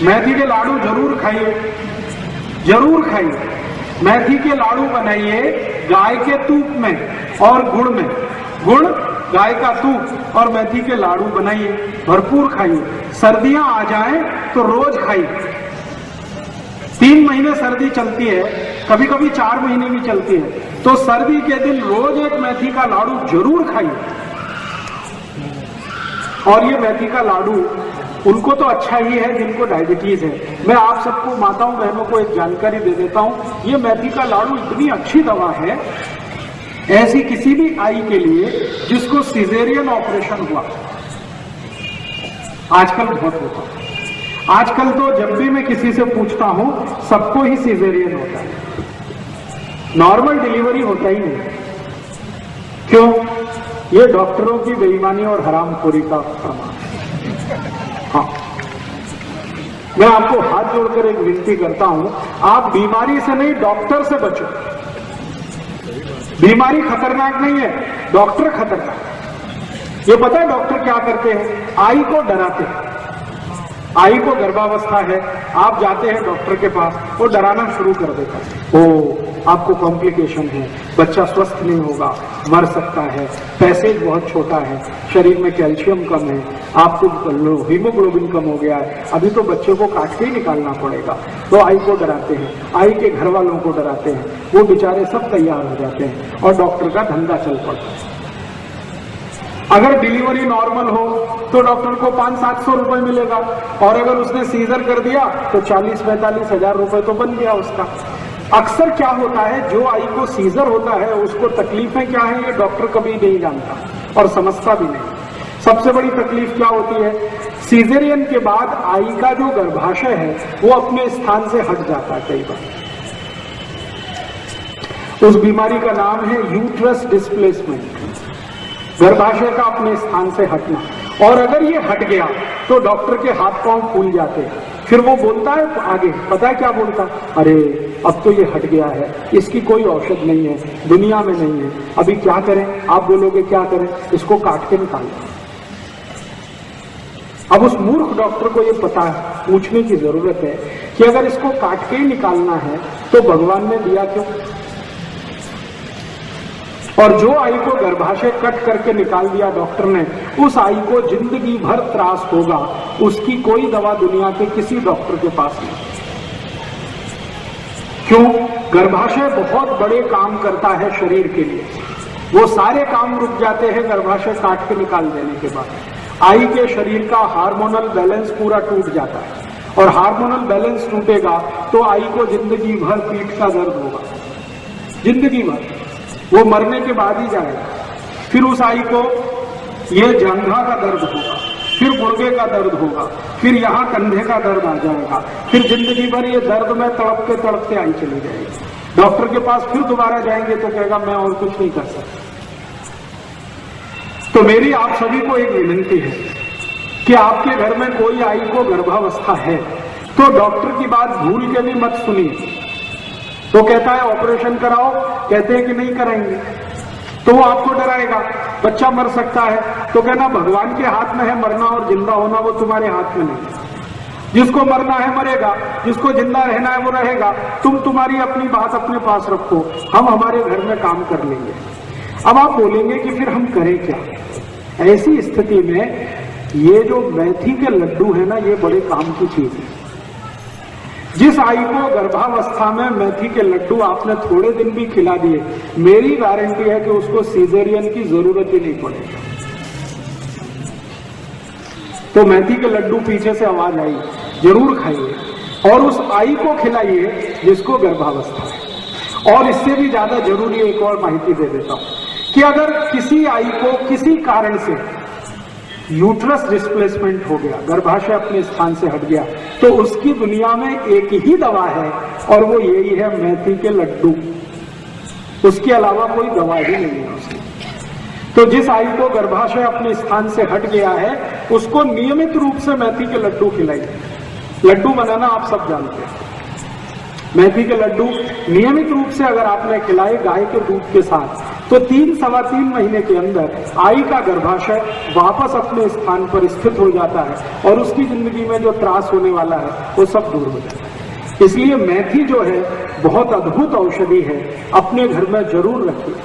मेथी के लाडू जरूर खाइए, जरूर खाइए। मेथी के लाडू बनाइए गाय के तूप में और गुड़ में, गुड़ गाय का तूप और मेथी के लाडू बनाइए, भरपूर खाइए। सर्दियां आ जाएं तो रोज खाइए। 3 महीने सर्दी चलती है, कभी कभी 4 महीने भी चलती है, तो सर्दी के दिन रोज एक मेथी का लाडू जरूर खाइए। और ये मेथी का लाडू उनको तो अच्छा ही है जिनको डायबिटीज है। मैं आप सबको माताओं बहनों को एक जानकारी दे देता हूं, ये मेथी का लाडू इतनी अच्छी दवा है ऐसी किसी भी आई के लिए जिसको सिजेरियन ऑपरेशन हुआ, आजकल बहुत होता है। आजकल तो जब भी मैं किसी से पूछता हूं सबको ही सिजेरियन होता है, नॉर्मल डिलीवरी होता ही नहीं। क्यों? ये डॉक्टरों की बेईमानी और हरामखोरी का प्रमाण। हाँ, मैं आपको हाथ जोड़कर एक विनती करता हूं, आप बीमारी से नहीं डॉक्टर से बचो। बीमारी खतरनाक नहीं है, डॉक्टर खतरनाक है। ये पता है डॉक्टर क्या करते हैं? आई को डराते हैं। आई को गर्भावस्था है, आप जाते हैं डॉक्टर के पास, वो डराना शुरू कर देता है। ओ आपको कॉम्प्लिकेशन है, बच्चा स्वस्थ नहीं होगा, मर सकता है, पैसेज बहुत छोटा है, शरीर में कैल्शियम कम है, आपको हीमोग्लोबिन कम हो गया है, अभी तो बच्चे को काट के ही निकालना पड़ेगा। तो आई को डराते हैं, आई के घर वालों को डराते हैं, वो बेचारे सब तैयार हो जाते हैं और डॉक्टर का धंधा चल पड़ता है। अगर डिलीवरी नॉर्मल हो तो डॉक्टर को 500-700 रुपए मिलेगा, और अगर उसने सीजर कर दिया तो 40-45 हजार रुपए तो बन गया उसका। अक्सर क्या होता है, जो आई को सीजर होता है उसको तकलीफें क्या है ये डॉक्टर कभी नहीं जानता और समझता भी नहीं। सबसे बड़ी तकलीफ क्या होती है, सीजरियन के बाद आई का जो गर्भाशय है वो अपने स्थान से हट जाता है कई बार। उस बीमारी का नाम है यूट्रस डिस्प्लेसमेंट, गर्भाशय का अपने स्थान से हटना। और अगर ये हट गया तो डॉक्टर के हाथ पांव फूल जाते हैं। फिर वो बोलता है आगे, पता है क्या बोलता? अरे अब तो ये हट गया है, इसकी कोई औषध नहीं है, दुनिया में नहीं है, अभी क्या करें? आप बोलोगे क्या करें? इसको काट के निकाल दो। अब उस मूर्ख डॉक्टर को ये पता है, पूछने की जरूरत है कि अगर इसको काट के ही निकालना है तो भगवान ने दिया क्यों? और जो आई को गर्भाशय कट करके निकाल दिया डॉक्टर ने, उस आई को जिंदगी भर त्रास होगा, उसकी कोई दवा दुनिया के किसी डॉक्टर के पास नहीं। क्यों? गर्भाशय बहुत बड़े काम करता है शरीर के लिए, वो सारे काम रुक जाते हैं गर्भाशय काट के निकाल देने के बाद। आई के शरीर का हार्मोनल बैलेंस पूरा टूट जाता है, और हार्मोनल बैलेंस टूटेगा तो आई को जिंदगी भर पीठ का दर्द होगा, जिंदगी भर। वो मरने के बाद ही जाएगा। फिर उस आई को ये जंघा का दर्द होगा, फिर गुर्दे का दर्द होगा, फिर यहाँ कंधे का दर्द आ जाएगा, फिर जिंदगी भर ये दर्द में तड़पते आई चली जाएगी। डॉक्टर के पास फिर दोबारा जाएंगे तो कहेगा मैं और कुछ नहीं कर सकता। तो मेरी आप सभी को एक विनती है कि आपके घर में कोई आई को गर्भावस्था है तो डॉक्टर की बात भूल के भी मत सुनिए। तो कहता है ऑपरेशन कराओ, कहते हैं कि नहीं कराएंगे, तो वो आपको डराएगा, बच्चा मर सकता है, तो कहना भगवान के हाथ में है मरना और जिंदा होना, वो तुम्हारे हाथ में नहीं। जिसको मरना है मरेगा, जिसको जिंदा रहना है वो रहेगा। तुम तुम्हारी अपनी बात अपने पास रखो, हम हमारे घर में काम कर लेंगे। अब आप बोलेंगे कि फिर हम करें क्या? ऐसी स्थिति में ये जो मेथी के लड्डू है ना, ये बड़े काम की चीज है। जिस आई को गर्भावस्था में मेथी के लड्डू आपने थोड़े दिन भी खिला दिए, मेरी गारंटी है कि उसको सीजरियन की जरूरत ही नहीं पड़ेगी। तो मेथी के लड्डू पीछे से आवाज आई, जरूर खाइए और उस आई को खिलाइए जिसको गर्भावस्था है। और इससे भी ज्यादा जरूरी एक और माहिती दे देता हूं कि अगर किसी आई को किसी कारण से यूट्रस डिस्प्लेसमेंट हो गया, गर्भाशय अपने स्थान से हट गया, तो उसकी दुनिया में एक ही दवा है और वो यही है मेथी के लड्डू। उसके अलावा कोई दवा ही नहीं है उसकी। तो जिस आई को गर्भाशय अपने स्थान से हट गया है उसको नियमित रूप से मेथी के लड्डू खिलाइए। लड्डू बनाना आप सब जानते हैं। मेथी के लड्डू नियमित रूप से अगर आपने खिलाए गाय के दूध के साथ तो 3-3.25 महीने के अंदर आई का गर्भाशय वापस अपने स्थान पर स्थित हो जाता है और उसकी जिंदगी में जो त्रास होने वाला है वो सब दूर हो जाता है। इसलिए मेथी जो है बहुत अद्भुत औषधि है, अपने घर में जरूर रखिए।